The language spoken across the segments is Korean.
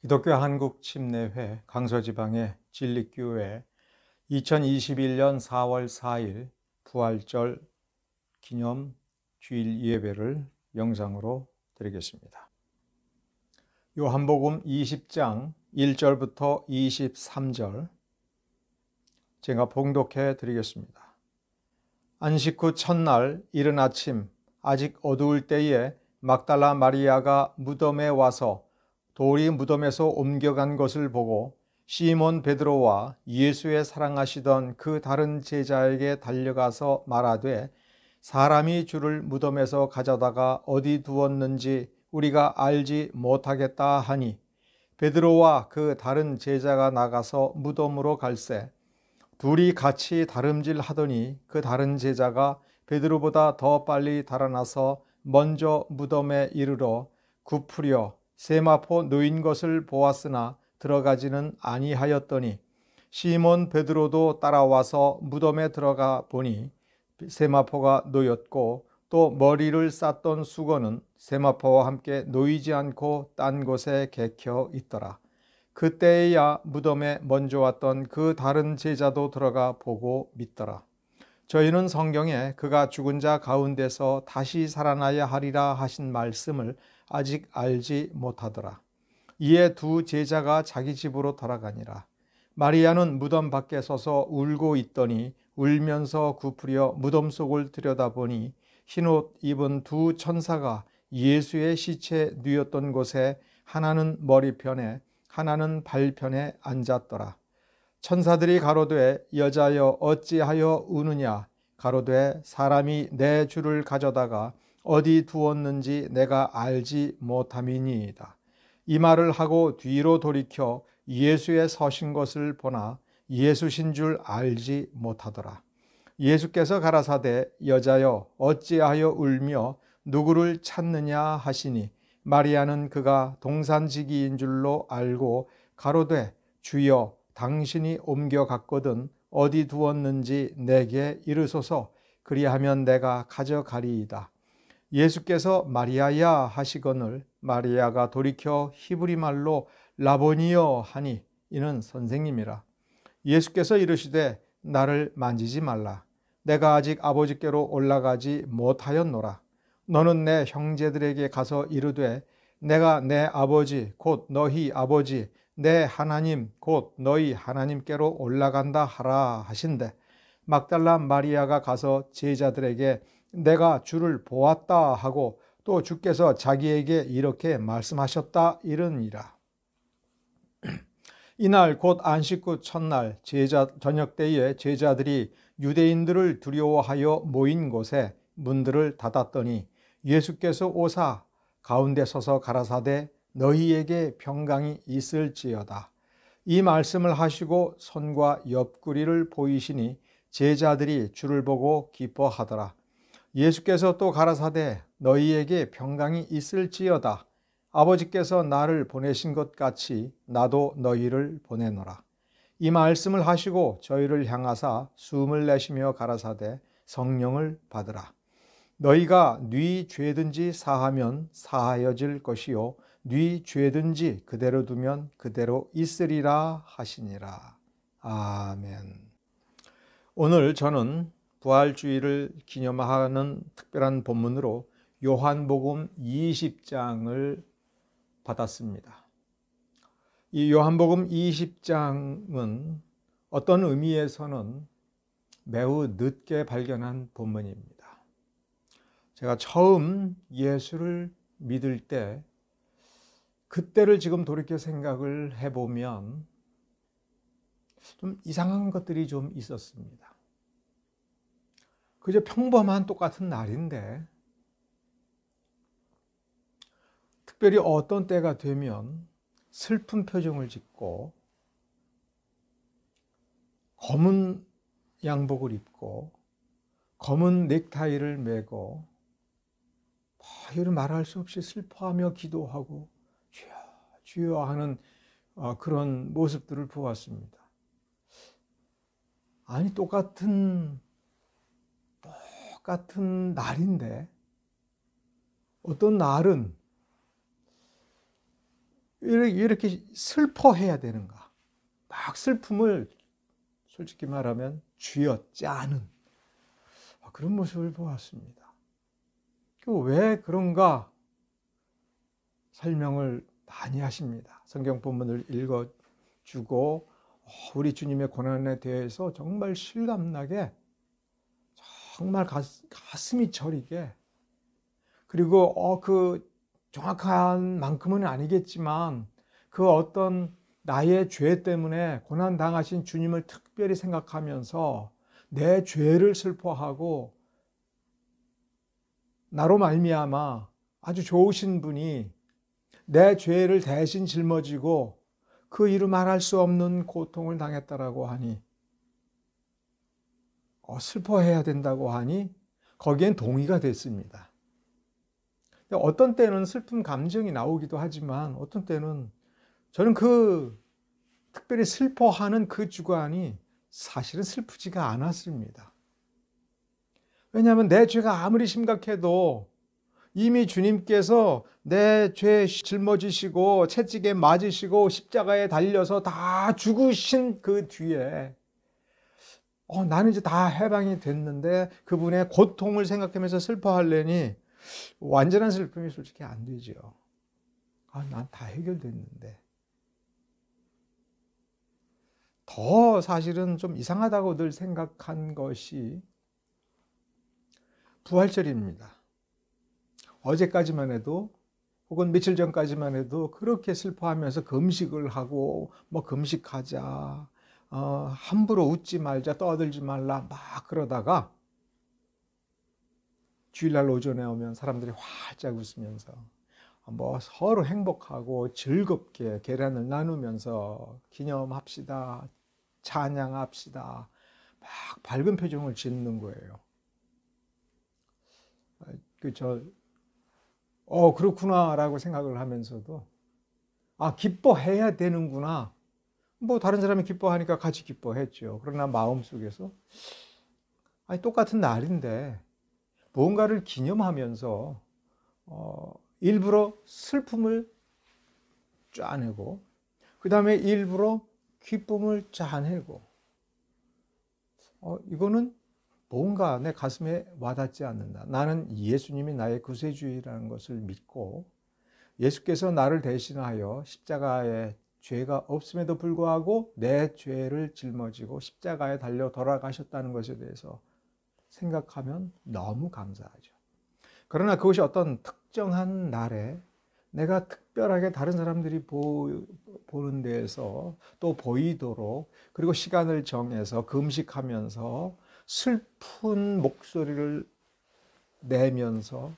기독교 한국침례회 강서지방의 진리교회 2021년 4월 4일 부활절 기념 주일 예배를 영상으로 드리겠습니다. 요한복음 20장 1절부터 23절 제가 봉독해 드리겠습니다. 안식 후 첫날 이른 아침 아직 어두울 때에 막달라 마리아가 무덤에 와서 돌이 무덤에서 옮겨간 것을 보고 시몬 베드로와 예수의 사랑하시던 그 다른 제자에게 달려가서 말하되 사람이 주를 무덤에서 가져다가 어디 두었는지 우리가 알지 못하겠다 하니 베드로와 그 다른 제자가 나가서 무덤으로 갈새 둘이 같이 다름질 하더니 그 다른 제자가 베드로보다 더 빨리 달아나서 먼저 무덤에 이르러 굽으려 세마포 놓인 것을 보았으나 들어가지는 아니하였더니 시몬 베드로도 따라와서 무덤에 들어가 보니 세마포가 놓였고 또 머리를 쌌던 수건은 세마포와 함께 놓이지 않고 딴 곳에 개켜 있더라. 그때야 무덤에 먼저 왔던 그 다른 제자도 들어가 보고 믿더라. 저희는 성경에 그가 죽은 자 가운데서 다시 살아나야 하리라 하신 말씀을 아직 알지 못하더라. 이에 두 제자가 자기 집으로 돌아가니라. 마리아는 무덤 밖에 서서 울고 있더니 울면서 굽으려 무덤 속을 들여다보니 흰옷 입은 두 천사가 예수의 시체 뉘었던 곳에 하나는 머리편에 하나는 발편에 앉았더라. 천사들이 가로되 여자여 어찌하여 우느냐 가로되 사람이 내 주를 가져다가 어디 두었는지 내가 알지 못함이니이다. 이 말을 하고 뒤로 돌이켜 예수의 서신 것을 보나 예수신 줄 알지 못하더라. 예수께서 가라사대 여자여 어찌하여 울며 누구를 찾느냐 하시니 마리아는 그가 동산지기인 줄로 알고 가로되 주여 당신이 옮겨갔거든 어디 두었는지 내게 이르소서 그리하면 내가 가져가리이다. 예수께서 마리아야 하시거늘 마리아가 돌이켜 히브리 말로 라보니여 하니 이는 선생님이라. 예수께서 이르시되 나를 만지지 말라. 내가 아직 아버지께로 올라가지 못하였노라. 너는 내 형제들에게 가서 이르되 내가 내 아버지 곧 너희 아버지 내 하나님 곧 너희 하나님께로 올라간다 하라 하신대. 막달라 마리아가 가서 제자들에게 내가 주를 보았다 하고 또 주께서 자기에게 이렇게 말씀하셨다 이르니라. 이날 곧 안식 후 첫날 저녁 때에 제자들이 유대인들을 두려워하여 모인 곳에 문들을 닫았더니 예수께서 오사 가운데 서서 가라사대 너희에게 평강이 있을지어다. 이 말씀을 하시고 손과 옆구리를 보이시니 제자들이 주를 보고 기뻐하더라. 예수께서 또 가라사대 너희에게 평강이 있을지어다. 아버지께서 나를 보내신 것 같이 나도 너희를 보내노라. 이 말씀을 하시고 저희를 향하사 숨을 내쉬며 가라사대 성령을 받으라. 너희가 네 죄든지 사하면 사하여질 것이요 네 죄든지 그대로 두면 그대로 있으리라 하시니라. 아멘. 오늘 저는 부활주일을 기념하는 특별한 본문으로 요한복음 20장을 받았습니다. 이 요한복음 20장은 어떤 의미에서는 매우 늦게 발견한 본문입니다. 제가 처음 예수를 믿을 때 그때를 지금 돌이켜 생각을 해보면 좀 이상한 것들이 좀 있었습니다. 그저 평범한 똑같은 날인데 특별히 어떤 때가 되면 슬픈 표정을 짓고 검은 양복을 입고 검은 넥타이를 매고 이를 말할 수 없이 슬퍼하며 기도하고 주여 주여 하는 그런 모습들을 보았습니다. 아니 똑같은 날인데 어떤 날은 이렇게 슬퍼해야 되는가? 막 슬픔을 솔직히 말하면 쥐어짜는 그런 모습을 보았습니다. 왜 그런가 설명을 많이 하십니다. 성경 본문을 읽어주고 우리 주님의 고난에 대해서 정말 실감나게, 정말 가슴이 저리게, 그리고 그 정확한 만큼은 아니겠지만 그 어떤 나의 죄 때문에 고난 당하신 주님을 특별히 생각하면서 내 죄를 슬퍼하고 나로 말미암아 아주 좋으신 분이 내 죄를 대신 짊어지고 그 이루 말할 수 없는 고통을 당했다라고 하니 슬퍼해야 된다고 하니 거기엔 동의가 됐습니다. 어떤 때는 슬픈 감정이 나오기도 하지만 어떤 때는 저는 특별히 슬퍼하는 그 주간이 사실은 슬프지가 않았습니다. 왜냐하면 내 죄가 아무리 심각해도 이미 주님께서 내 죄 짊어지시고 채찍에 맞으시고 십자가에 달려서 다 죽으신 그 뒤에 나는 이제 다 해방이 됐는데 그분의 고통을 생각하면서 슬퍼하려니 완전한 슬픔이 솔직히 안 되죠. 난 다 해결됐는데. 더 사실은 좀 이상하다고 늘 생각한 것이 부활절입니다. 어제까지만 해도 혹은 며칠 전까지만 해도 그렇게 슬퍼하면서 금식을 하고 금식하자, 함부로 웃지 말자, 떠들지 말라 막 그러다가 주일날 오전에 오면 사람들이 활짝 웃으면서 서로 행복하고 즐겁게 계란을 나누면서 기념합시다, 찬양합시다, 막 밝은 표정을 짓는 거예요. 그렇구나라고 생각을 하면서도 기뻐해야 되는구나. 다른 사람이 기뻐하니까 같이 기뻐했죠. 그러나 마음속에서 똑같은 날인데 무언가를 기념하면서 일부러 슬픔을 짜내고 그 다음에 일부러 기쁨을 짜내고 이거는 뭔가 내 가슴에 와닿지 않는다. 나는 예수님이 나의 구세주이라는 것을 믿고 예수께서 나를 대신하여 십자가에 죄가 없음에도 불구하고 내 죄를 짊어지고 십자가에 달려 돌아가셨다는 것에 대해서 생각하면 너무 감사하죠. 그러나 그것이 어떤 특정한 날에 내가 특별하게 다른 사람들이 보는 데에서 또 보이도록, 그리고 시간을 정해서 금식하면서 슬픈 목소리를 내면서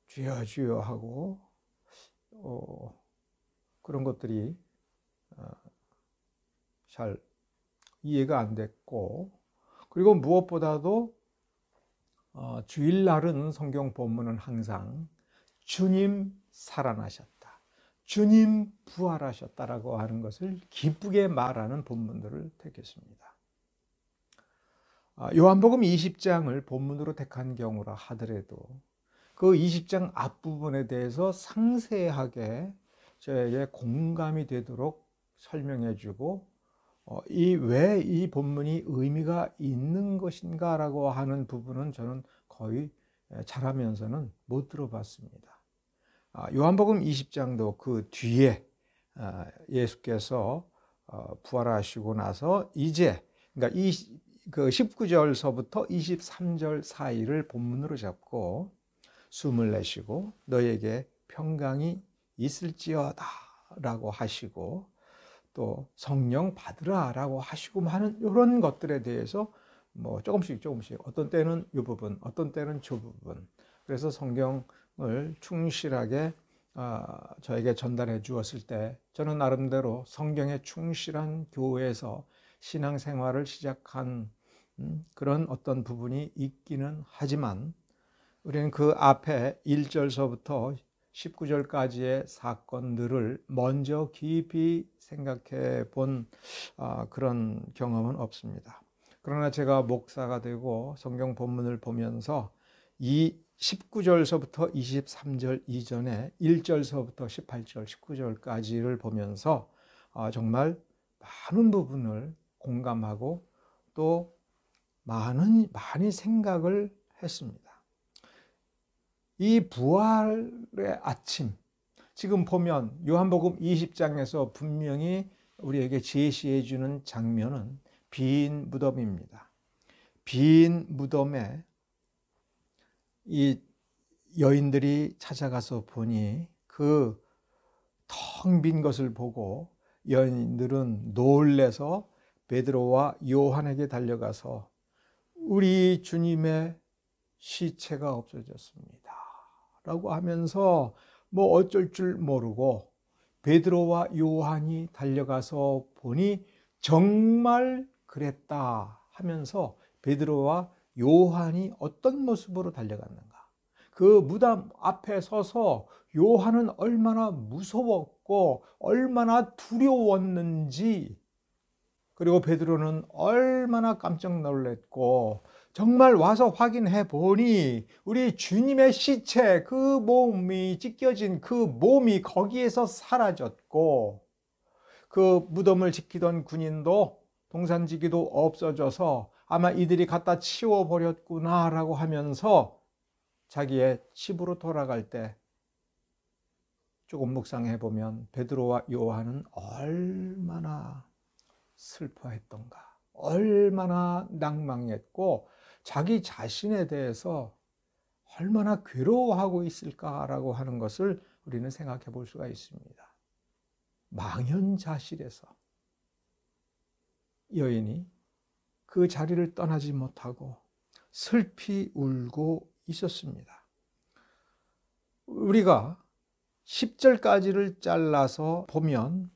주여 주여 하고 그런 것들이 잘 이해가 안 됐고, 그리고 무엇보다도 주일날은 성경 본문은 항상 주님 살아나셨다, 주님 부활하셨다라고 하는 것을 기쁘게 말하는 본문들을 택했습니다. 요한복음 20장을 본문으로 택한 경우라 하더라도 그 20장 앞부분에 대해서 상세하게 저에게 공감이 되도록 설명해 주고 왜 이 본문이 의미가 있는 것인가라고 하는 부분은 저는 거의 자라면서는 못 들어봤습니다. 요한복음 20장도 그 뒤에 예수께서 부활하시고 나서 이제 그러니까 그 19절서부터 23절 사이를 본문으로 잡고 숨을 내쉬고 너에게 평강이 있을지어다 라고 하시고 또 성령 받으라 라고 하시고 하는 이런 것들에 대해서 조금씩 어떤 때는 이 부분, 어떤 때는 저 부분, 그래서 성경을 충실하게 저에게 전달해 주었을 때 저는 나름대로 성경에 충실한 교회에서 신앙생활을 시작한 그런 어떤 부분이 있기는 하지만 우리는 그 앞에 1절서부터 19절까지의 사건들을 먼저 깊이 생각해 본 그런 경험은 없습니다. 그러나 제가 목사가 되고 성경 본문을 보면서 이 19절서부터 23절 이전에 1절서부터 18절, 19절까지를 보면서 정말 많은 부분을 공감하고 또 많이 생각을 했습니다. 이 부활의 아침, 지금 보면 요한복음 20장에서 분명히 우리에게 제시해 주는 장면은 빈 무덤입니다. 빈 무덤에 이 여인들이 찾아가서 보니 그 텅 빈 것을 보고 여인들은 놀래서 베드로와 요한에게 달려가서 우리 주님의 시체가 없어졌습니다 라고 하면서 뭐 어쩔 줄 모르고 베드로와 요한이 달려가서 보니 정말 그랬다 하면서 베드로와 요한이 어떤 모습으로 달려갔는가? 그 무덤 앞에 서서 요한은 얼마나 무서웠고 얼마나 두려웠는지, 그리고 베드로는 얼마나 깜짝 놀랐고, 정말 와서 확인해 보니 우리 주님의 시체, 그 몸이 찢겨진 그 몸이 거기에서 사라졌고, 그 무덤을 지키던 군인도 동산지기도 없어져서 아마 이들이 갖다 치워버렸구나 라고 하면서 자기의 집으로 돌아갈 때 조금 묵상해 보면 베드로와 요한은 얼마나 슬퍼했던가, 얼마나 낭망했고 자기 자신에 대해서 얼마나 괴로워하고 있을까라고 하는 것을 우리는 생각해 볼 수가 있습니다. 망연자실에서 여인이 그 자리를 떠나지 못하고 슬피 울고 있었습니다. 우리가 10절까지를 잘라서 보면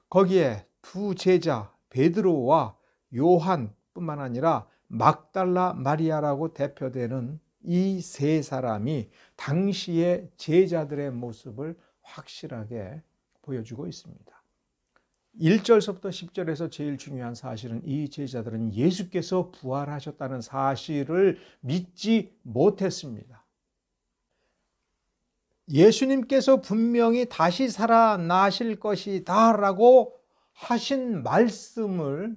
거기에 두 제자 베드로와 요한뿐만 아니라 막달라 마리아라고 대표되는 이 세 사람이 당시의 제자들의 모습을 확실하게 보여주고 있습니다. 1절서부터 10절에서 제일 중요한 사실은 이 제자들은 예수께서 부활하셨다는 사실을 믿지 못했습니다. 예수님께서 분명히 다시 살아나실 것이다 라고 하신 말씀을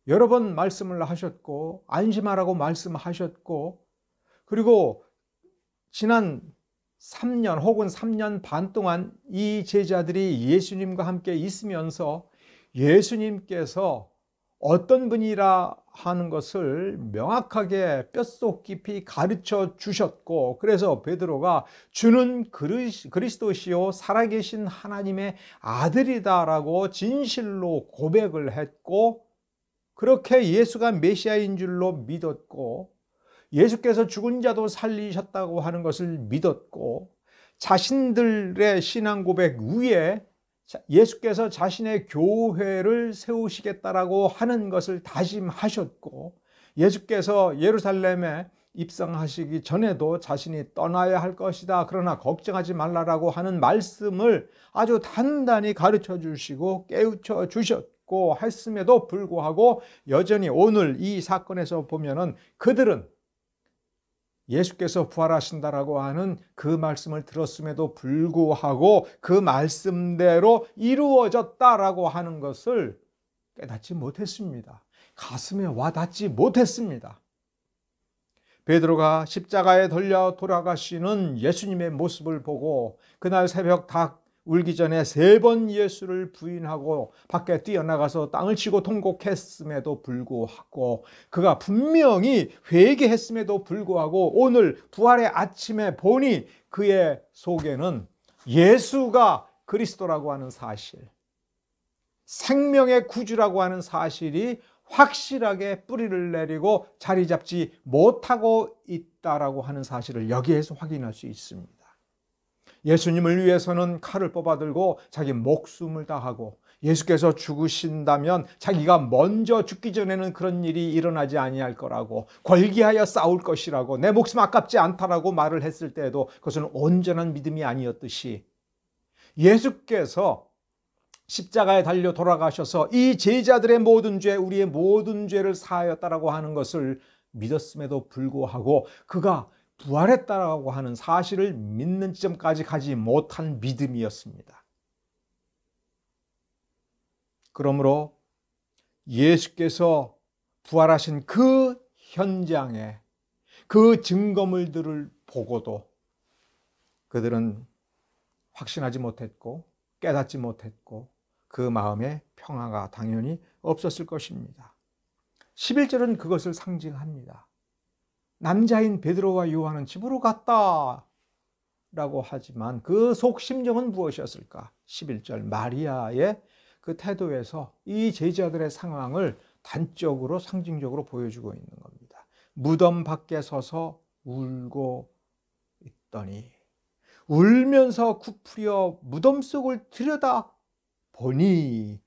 여러 번 말씀을 하셨고, 안심하라고 말씀하셨고, 그리고 지난 3년 혹은 3년 반 동안 이 제자들이 예수님과 함께 있으면서 예수님께서 어떤 분이라 하는 것을 명확하게 뼛속 깊이 가르쳐 주셨고, 그래서 베드로가 주는 그리스도시요 살아계신 하나님의 아들이다라고 진실로 고백을 했고, 그렇게 예수가 메시아인 줄로 믿었고, 예수께서 죽은 자도 살리셨다고 하는 것을 믿었고, 자신들의 신앙 고백 위에 예수께서 자신의 교회를 세우시겠다라고 하는 것을 다짐하셨고, 예수께서 예루살렘에 입성하시기 전에도 자신이 떠나야 할 것이다, 그러나 걱정하지 말라라고 하는 말씀을 아주 단단히 가르쳐 주시고 깨우쳐 주셨고 했음에도 불구하고 여전히 오늘 이 사건에서 보면은 그들은 예수께서 부활하신다라고 하는 그 말씀을 들었음에도 불구하고 그 말씀대로 이루어졌다라고 하는 것을 깨닫지 못했습니다. 가슴에 와닿지 못했습니다. 베드로가 십자가에 달려 돌아가시는 예수님의 모습을 보고 그날 새벽 닭 울기 전에 3번 예수를 부인하고 밖에 뛰어나가서 땅을 치고 통곡했음에도 불구하고, 그가 분명히 회개했음에도 불구하고 오늘 부활의 아침에 보니 그의 속에는 예수가 그리스도라고 하는 사실, 생명의 구주라고 하는 사실이 확실하게 뿌리를 내리고 자리 잡지 못하고 있다라고 하는 사실을 여기에서 확인할 수 있습니다. 예수님을 위해서는 칼을 뽑아들고 자기 목숨을 다하고, 예수께서 죽으신다면 자기가 먼저 죽기 전에는 그런 일이 일어나지 아니할 거라고, 걸기하여 싸울 것이라고, 내 목숨 아깝지 않다라고 말을 했을 때에도 그것은 온전한 믿음이 아니었듯이, 예수께서 십자가에 달려 돌아가셔서 이 제자들의 모든 죄, 우리의 모든 죄를 사하였다라고 하는 것을 믿었음에도 불구하고 그가 부활했다라고 하는 사실을 믿는 지점까지 가지 못한 믿음이었습니다. 그러므로 예수께서 부활하신 그 현장에 그 증거물들을 보고도 그들은 확신하지 못했고 깨닫지 못했고 그 마음에 평화가 당연히 없었을 것입니다. 11절은 그것을 상징합니다. 남자인 베드로와 요한은 집으로 갔다 라고 하지만 그 속심정은 무엇이었을까? 11절 마리아의 그 태도에서 이 제자들의 상황을 단적으로 상징적으로 보여주고 있는 겁니다. 무덤 밖에 서서 울고 있더니 울면서 굽으려 무덤 속을 들여다 보니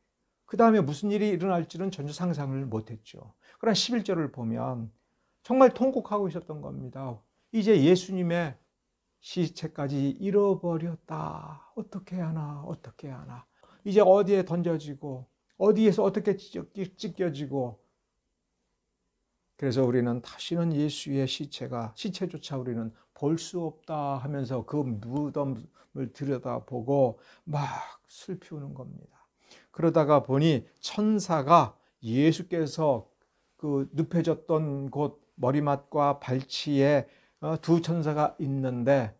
그 다음에 무슨 일이 일어날지는 전혀 상상을 못했죠. 그러나 11절을 보면 정말 통곡하고 있었던 겁니다. 이제 예수님의 시체까지 잃어버렸다. 어떻게 하나 어떻게 하나. 이제 어디에 던져지고 어디에서 어떻게 찢겨지고. 그래서 우리는 다시는 예수의 시체조차 우리는 볼 수 없다 하면서 그 무덤을 들여다보고 막 슬피우는 겁니다. 그러다가 보니 천사가 예수께서 그 눕혀졌던 곳 머리맡과 발치에 두 천사가 있는데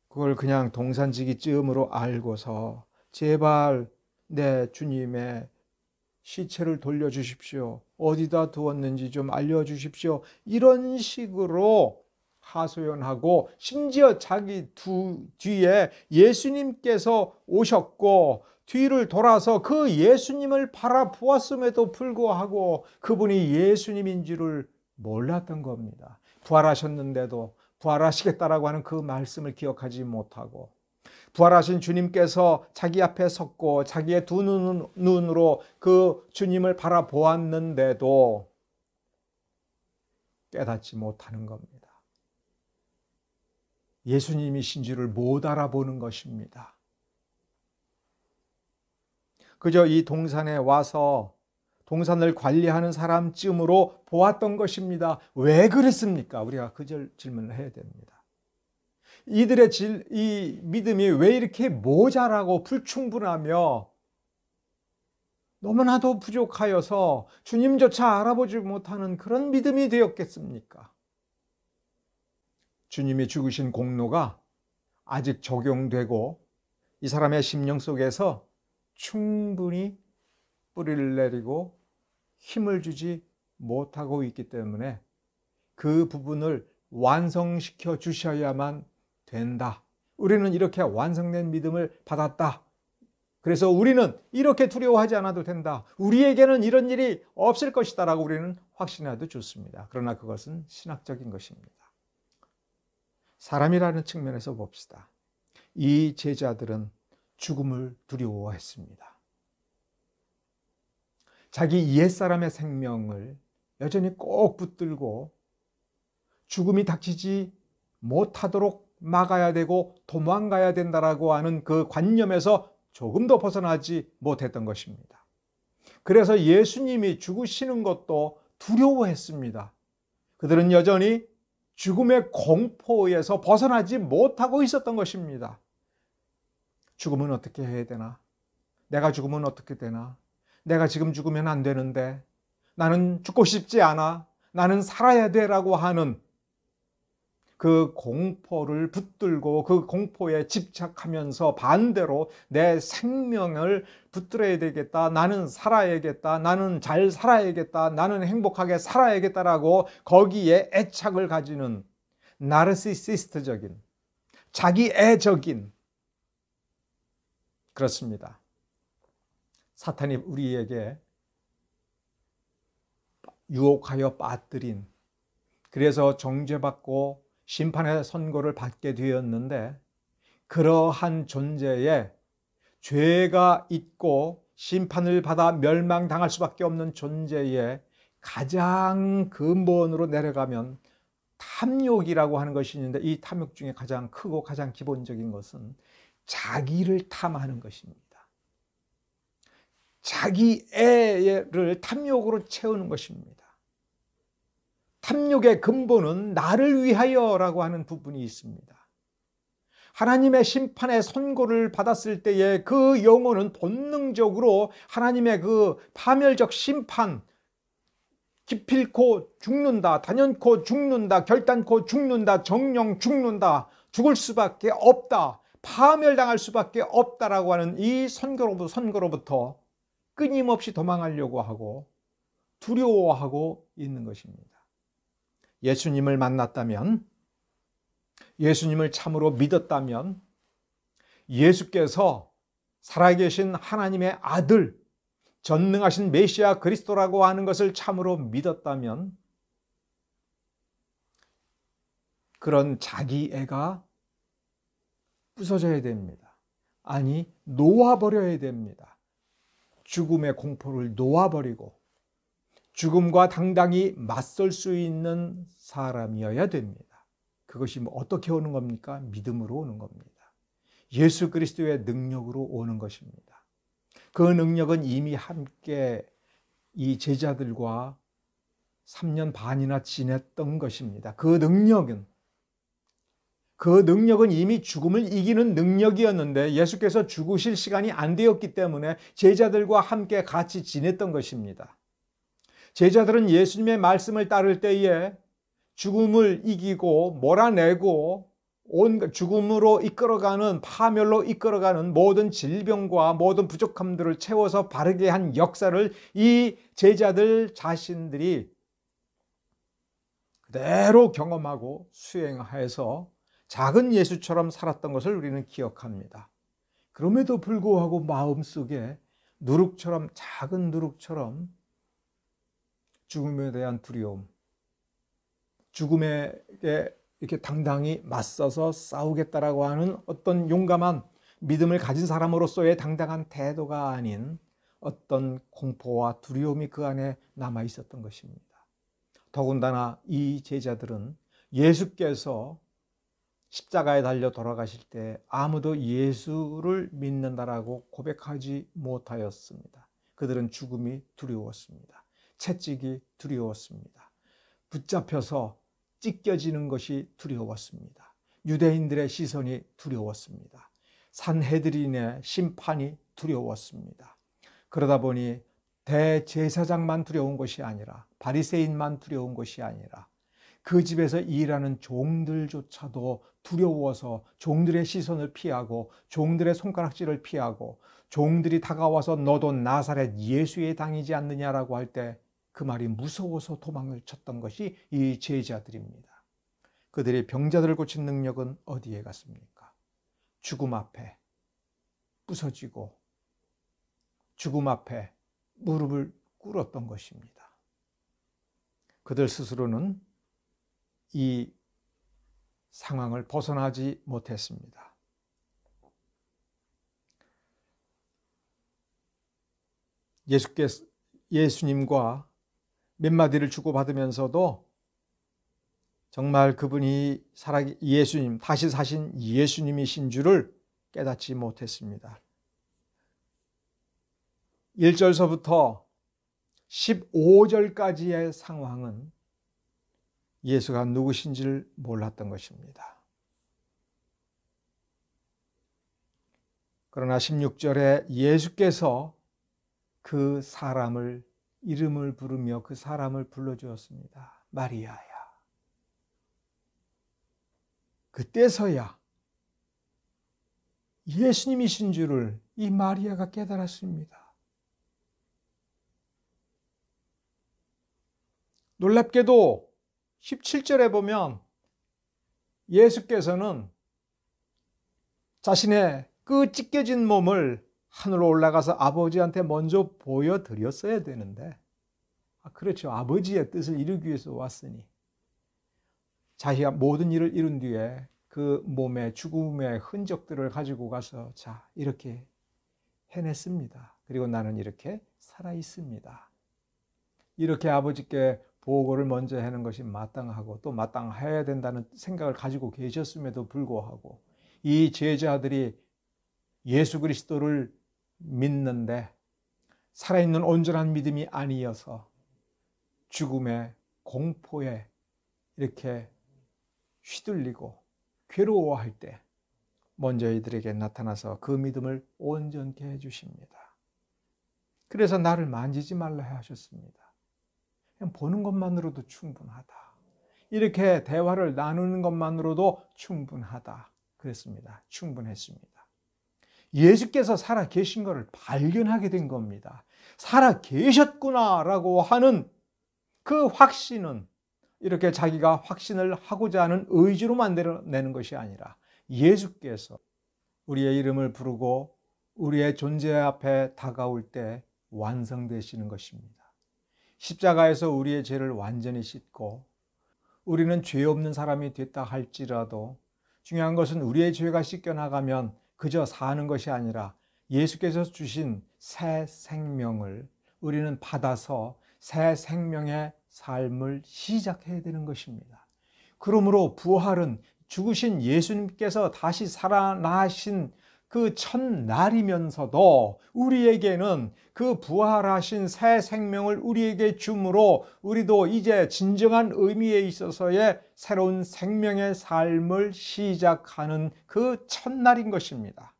그걸 그냥 동산지기쯤으로 알고서 제발 내 주님의 시체를 돌려주십시오. 어디다 두었는지 좀 알려주십시오. 이런 식으로 하소연하고 심지어 자기 뒤에 예수님께서 오셨고 뒤를 돌아서 그 예수님을 바라보았음에도 불구하고 그분이 예수님인 줄을 몰랐던 겁니다. 부활하셨는데도 부활하시겠다라고 하는 그 말씀을 기억하지 못하고 부활하신 주님께서 자기 앞에 섰고 자기의 두 눈으로 그 주님을 바라보았는데도 깨닫지 못하는 겁니다. 예수님이신 줄을 못 알아보는 것입니다. 그저 이 동산에 와서 동산을 관리하는 사람쯤으로 보았던 것입니다. 왜 그랬습니까? 우리가 그 질문을 해야 됩니다. 이들의 이 믿음이 왜 이렇게 모자라고 불충분하며 너무나도 부족하여서 주님조차 알아보지 못하는 그런 믿음이 되었겠습니까? 주님이 죽으신 공로가 아직 적용되고 이 사람의 심령 속에서 충분히 뿌리를 내리고 힘을 주지 못하고 있기 때문에 그 부분을 완성시켜 주셔야만 된다. 우리는 이렇게 완성된 믿음을 받았다. 그래서 우리는 이렇게 두려워하지 않아도 된다. 우리에게는 이런 일이 없을 것이다 라고 우리는 확신해도 좋습니다. 그러나 그것은 신학적인 것입니다. 사람이라는 측면에서 봅시다. 이 제자들은 죽음을 두려워했습니다. 자기 옛사람의 생명을 여전히 꼭 붙들고 죽음이 닥치지 못하도록 막아야 되고 도망가야 된다라고 하는 그 관념에서 조금도 벗어나지 못했던 것입니다. 그래서 예수님이 죽으시는 것도 두려워했습니다. 그들은 여전히 죽음의 공포에서 벗어나지 못하고 있었던 것입니다. 죽으면 어떻게 해야 되나? 내가 죽으면 어떻게 되나? 내가 지금 죽으면 안 되는데 나는 죽고 싶지 않아. 나는 살아야 돼라고 하는 그 공포를 붙들고 그 공포에 집착하면서 반대로 내 생명을 붙들어야 되겠다. 나는 살아야겠다. 나는 잘 살아야겠다. 나는 행복하게 살아야겠다라고 거기에 애착을 가지는 나르시시스트적인 자기애적인 그렇습니다. 사탄이 우리에게 유혹하여 빠뜨린 그래서 정죄받고 심판의 선고를 받게 되었는데 그러한 존재에 죄가 있고 심판을 받아 멸망당할 수밖에 없는 존재에 가장 근본으로 내려가면 탐욕이라고 하는 것이 있는데 이 탐욕 중에 가장 크고 가장 기본적인 것은 자기를 탐하는 것입니다. 자기 애를 탐욕으로 채우는 것입니다. 탐욕의 근본은 나를 위하여라고 하는 부분이 있습니다. 하나님의 심판의 선고를 받았을 때에 그 영혼은 본능적으로 하나님의 그 파멸적 심판, 기필코 죽는다, 단연코 죽는다, 결단코 죽는다, 정령 죽는다, 죽을 수밖에 없다, 파멸당할 수밖에 없다라고 하는 이 선고로부터 끊임없이 도망하려고 하고 두려워하고 있는 것입니다. 예수님을 만났다면, 예수님을 참으로 믿었다면, 예수께서 살아계신 하나님의 아들, 전능하신 메시아 그리스도라고 하는 것을 참으로 믿었다면 그런 자기애가 부서져야 됩니다. 아니, 놓아버려야 됩니다. 죽음의 공포를 놓아버리고 죽음과 당당히 맞설 수 있는 사람이어야 됩니다. 그것이 어떻게 오는 겁니까? 믿음으로 오는 겁니다. 예수 그리스도의 능력으로 오는 것입니다. 그 능력은 이미 함께 이 제자들과 3년 반이나 지냈던 것입니다. 그 능력은 이미 죽음을 이기는 능력이었는데 예수께서 죽으실 시간이 안 되었기 때문에 제자들과 함께 같이 지냈던 것입니다. 제자들은 예수님의 말씀을 따를 때에 죽음을 이기고 몰아내고 죽음으로 이끌어가는, 파멸로 이끌어가는 모든 질병과 모든 부족함들을 채워서 바르게 한 역사를 이 제자들 자신들이 그대로 경험하고 수행해서 작은 예수처럼 살았던 것을 우리는 기억합니다. 그럼에도 불구하고 마음속에 누룩처럼, 작은 누룩처럼 죽음에 대한 두려움, 죽음에게 이렇게 당당히 맞서서 싸우겠다라고 하는 어떤 용감한 믿음을 가진 사람으로서의 당당한 태도가 아닌 어떤 공포와 두려움이 그 안에 남아 있었던 것입니다. 더군다나 이 제자들은 예수께서 십자가에 달려 돌아가실 때 아무도 예수를 믿는다라고 고백하지 못하였습니다. 그들은 죽음이 두려웠습니다. 채찍이 두려웠습니다. 붙잡혀서 찢겨지는 것이 두려웠습니다. 유대인들의 시선이 두려웠습니다. 산헤드린의 심판이 두려웠습니다. 그러다 보니 대제사장만 두려운 것이 아니라, 바리새인만 두려운 것이 아니라 그 집에서 일하는 종들조차도 두려워서 종들의 시선을 피하고 종들의 손가락질을 피하고 종들이 다가와서 너도 나사렛 예수의 당이지 않느냐라고 할 때 그 말이 무서워서 도망을 쳤던 것이 이 제자들입니다. 그들의 병자들을 고친 능력은 어디에 갔습니까? 죽음 앞에 부서지고 죽음 앞에 무릎을 꿇었던 것입니다. 그들 스스로는 이 상황을 벗어나지 못했습니다. 예수님과 몇 마디를 주고받으면서도 정말 그분이 다시 사신 예수님이신 줄을 깨닫지 못했습니다. 1절서부터 15절까지의 상황은 예수가 누구신지를 몰랐던 것입니다. 그러나 16절에 예수께서 그 사람을 이름을 부르며 그 사람을 불러주었습니다. 마리아야. 그때서야 예수님이신 줄을 이 마리아가 깨달았습니다. 놀랍게도 17절에 보면 예수께서는 자신의 그 찢겨진 몸을 하늘로 올라가서 아버지한테 먼저 보여드렸어야 되는데, 그렇죠. 아버지의 뜻을 이루기 위해서 왔으니 자기가 모든 일을 이룬 뒤에 그 몸의 죽음의 흔적들을 가지고 가서 자, 이렇게 해냈습니다. 그리고 나는 이렇게 살아 있습니다. 이렇게 아버지께 보고를 먼저 하는 것이 마땅하고 또 마땅해야 된다는 생각을 가지고 계셨음에도 불구하고 이 제자들이 예수 그리스도를 믿는데 살아있는 온전한 믿음이 아니어서 죽음의 공포에 이렇게 휘둘리고 괴로워할 때 먼저 이들에게 나타나서 그 믿음을 온전케 해주십니다. 그래서 나를 만지지 말라 하셨습니다. 그냥 보는 것만으로도 충분하다. 이렇게 대화를 나누는 것만으로도 충분하다. 그랬습니다. 충분했습니다. 예수께서 살아 계신 것을 발견하게 된 겁니다. 살아 계셨구나라고 하는 그 확신은 이렇게 자기가 확신을 하고자 하는 의지로 만들어내는 것이 아니라 예수께서 우리의 이름을 부르고 우리의 존재 앞에 다가올 때 완성되시는 것입니다. 십자가에서 우리의 죄를 완전히 씻고 우리는 죄 없는 사람이 됐다 할지라도 중요한 것은 우리의 죄가 씻겨나가면 그저 사는 것이 아니라 예수께서 주신 새 생명을 우리는 받아서 새 생명의 삶을 시작해야 되는 것입니다. 그러므로 부활은 죽으신 예수님께서 다시 살아나신 그 첫날이면서도 우리에게는 그 부활하신 새 생명을 우리에게 주므로 우리도 이제 진정한 의미에 있어서의 새로운 생명의 삶을 시작하는 그 첫날인 것입니다.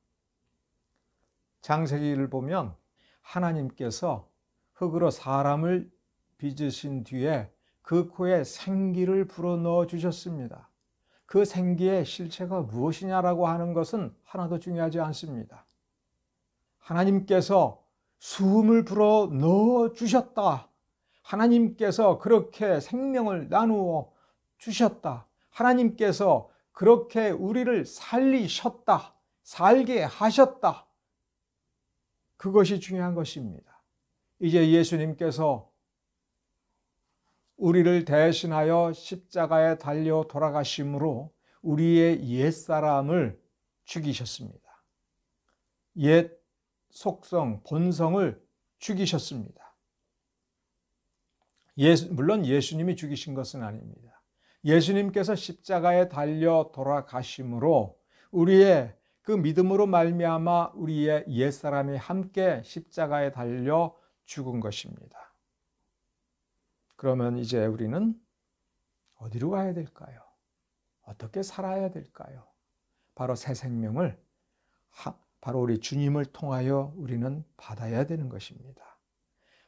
창세기를 보면 하나님께서 흙으로 사람을 빚으신 뒤에 그 코에 생기를 불어넣어 주셨습니다. 그 생기의 실체가 무엇이냐라고 하는 것은 하나도 중요하지 않습니다. 하나님께서 숨을 불어 넣어 주셨다. 하나님께서 그렇게 생명을 나누어 주셨다. 하나님께서 그렇게 우리를 살리셨다. 살게 하셨다. 그것이 중요한 것입니다. 이제 예수님께서 우리를 대신하여 십자가에 달려 돌아가심으로 우리의 옛사람을 죽이셨습니다. 옛 속성, 본성을 죽이셨습니다. 물론 예수님이 죽이신 것은 아닙니다. 예수님께서 십자가에 달려 돌아가심으로 우리의 그 믿음으로 말미암아 우리의 옛사람이 함께 십자가에 달려 죽은 것입니다. 그러면 이제 우리는 어디로 가야 될까요? 어떻게 살아야 될까요? 바로 새 생명을 바로 우리 주님을 통하여 우리는 받아야 되는 것입니다.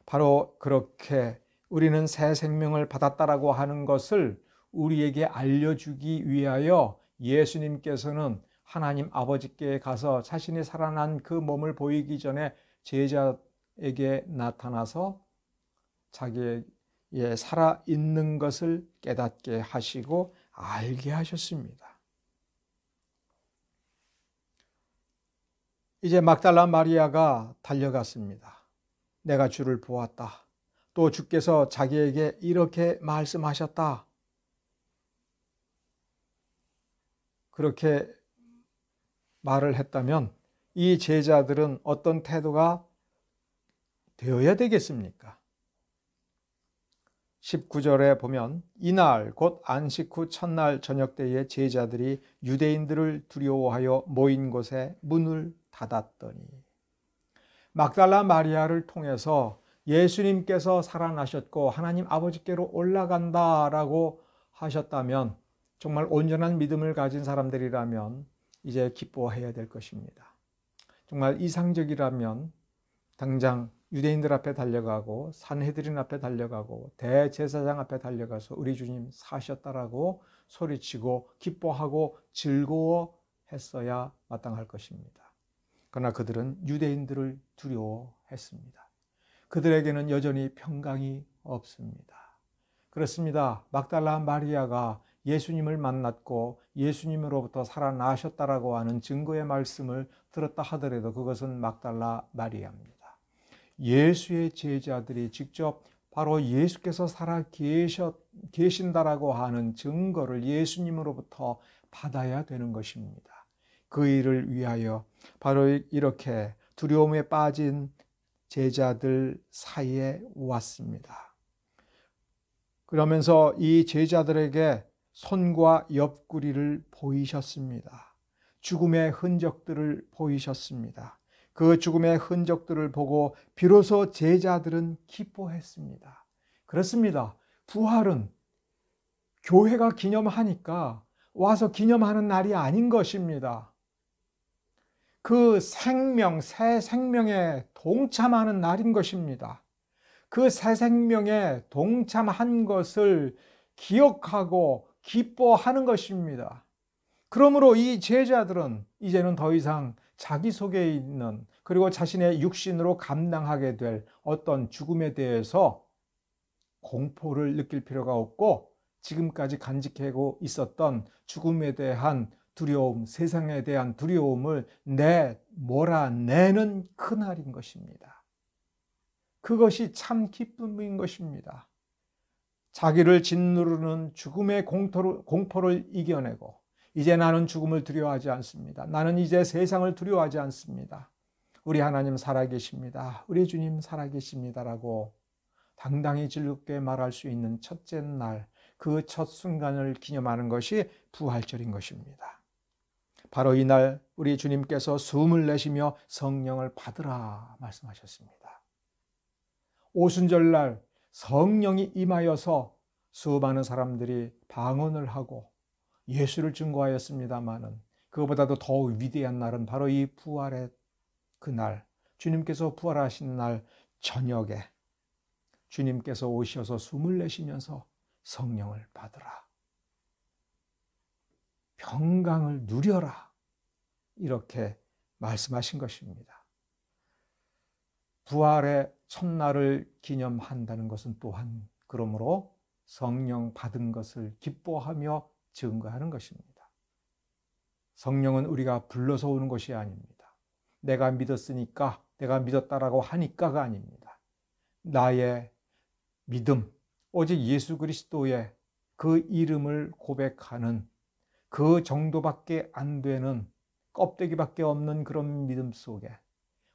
바로 그렇게 우리는 새 생명을 받았다라고 하는 것을 우리에게 알려주기 위하여 예수님께서는 하나님 아버지께 가서 자신이 살아난 그 몸을 보이기 전에 제자에게 나타나서 자기의 살아있는 것을 깨닫게 하시고 알게 하셨습니다. 이제 막달라 마리아가 달려갔습니다. 내가 주를 보았다. 또 주께서 자기에게 이렇게 말씀하셨다. 그렇게 말을 했다면 이 제자들은 어떤 태도가 되어야 되겠습니까? 19절에 보면 이날 곧 안식 후 첫날 저녁 때에 제자들이 유대인들을 두려워하여 모인 곳에 문을 닫았더니 막달라 마리아를 통해서 예수님께서 살아나셨고 하나님 아버지께로 올라간다라고 하셨다면 정말 온전한 믿음을 가진 사람들이라면 이제 기뻐해야 될 것입니다. 정말 이상적이라면 당장 유대인들 앞에 달려가고 산헤드린 앞에 달려가고 대제사장 앞에 달려가서 우리 주님 사셨다라고 소리치고 기뻐하고 즐거워했어야 마땅할 것입니다. 그러나 그들은 유대인들을 두려워했습니다. 그들에게는 여전히 평강이 없습니다. 그렇습니다. 막달라 마리아가 예수님을 만났고 예수님으로부터 살아나셨다라고 하는 증거의 말씀을 들었다 하더라도 그것은 막달라 마리아입니다. 예수의 제자들이 직접 바로 예수께서 살아 계신다라고 하는 증거를 예수님으로부터 받아야 되는 것입니다. 그 일을 위하여 바로 이렇게 두려움에 빠진 제자들 사이에 왔습니다. 그러면서 이 제자들에게 손과 옆구리를 보이셨습니다. 죽음의 흔적들을 보이셨습니다. 그 죽음의 흔적들을 보고 비로소 제자들은 기뻐했습니다. 그렇습니다. 부활은 교회가 기념하니까 와서 기념하는 날이 아닌 것입니다. 그 생명, 새 생명에 동참하는 날인 것입니다. 그 새 생명에 동참한 것을 기억하고 기뻐하는 것입니다. 그러므로 이 제자들은 이제는 더 이상 자기 속에 있는, 그리고 자신의 육신으로 감당하게 될 어떤 죽음에 대해서 공포를 느낄 필요가 없고, 지금까지 간직하고 있었던 죽음에 대한 두려움, 세상에 대한 두려움을 몰아내는 그날인 것입니다. 그것이 참 기쁨인 것입니다. 자기를 짓누르는 죽음의 공포를 이겨내고, 이제 나는 죽음을 두려워하지 않습니다. 나는 이제 세상을 두려워하지 않습니다. 우리 하나님 살아계십니다. 우리 주님 살아계십니다라고 당당히 즐겁게 말할 수 있는 첫째 날, 그 첫 순간을 기념하는 것이 부활절인 것입니다. 바로 이날 우리 주님께서 숨을 내쉬며 성령을 받으라 말씀하셨습니다. 오순절날 성령이 임하여서 수많은 사람들이 방언을 하고 예수를 증거하였습니다마는, 그것보다도 더 위대한 날은 바로 이 부활의 그날, 주님께서 부활하신 날 저녁에 주님께서 오셔서 숨을 내쉬면서 성령을 받으라, 평강을 누려라, 이렇게 말씀하신 것입니다. 부활의 첫날을 기념한다는 것은 또한 그러므로 성령 받은 것을 기뻐하며 증거하는 것입니다. 성령은 우리가 불러서 오는 것이 아닙니다. 내가 믿었으니까, 내가 믿었다라고 하니까가 아닙니다. 나의 믿음, 오직 예수 그리스도의 그 이름을 고백하는 그 정도밖에 안 되는, 껍데기밖에 없는 그런 믿음 속에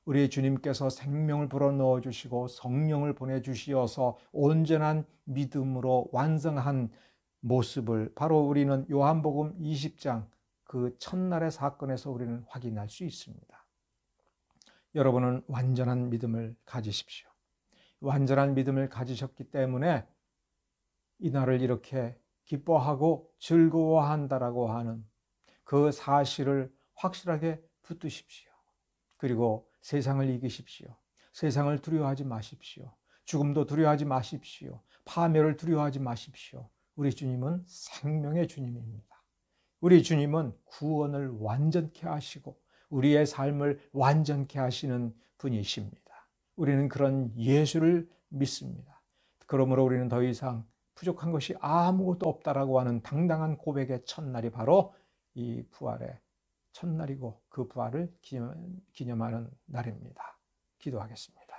우리 주님께서 생명을 불어넣어 주시고 성령을 보내주시어서 온전한 믿음으로 완성한 모습을 바로 우리는 요한복음 20장 그 첫날의 사건에서 우리는 확인할 수 있습니다. 여러분은 완전한 믿음을 가지십시오. 완전한 믿음을 가지셨기 때문에 이날을 이렇게 기뻐하고 즐거워한다라고 하는 그 사실을 확실하게 붙드십시오. 그리고 세상을 이기십시오. 세상을 두려워하지 마십시오. 죽음도 두려워하지 마십시오. 파멸을 두려워하지 마십시오. 우리 주님은 생명의 주님입니다. 우리 주님은 구원을 완전케 하시고 우리의 삶을 완전케 하시는 분이십니다. 우리는 그런 예수를 믿습니다. 그러므로 우리는 더 이상 부족한 것이 아무것도 없다라고 하는 당당한 고백의 첫날이 바로 이 부활의 첫날이고 그 부활을 기념하는 날입니다. 기도하겠습니다.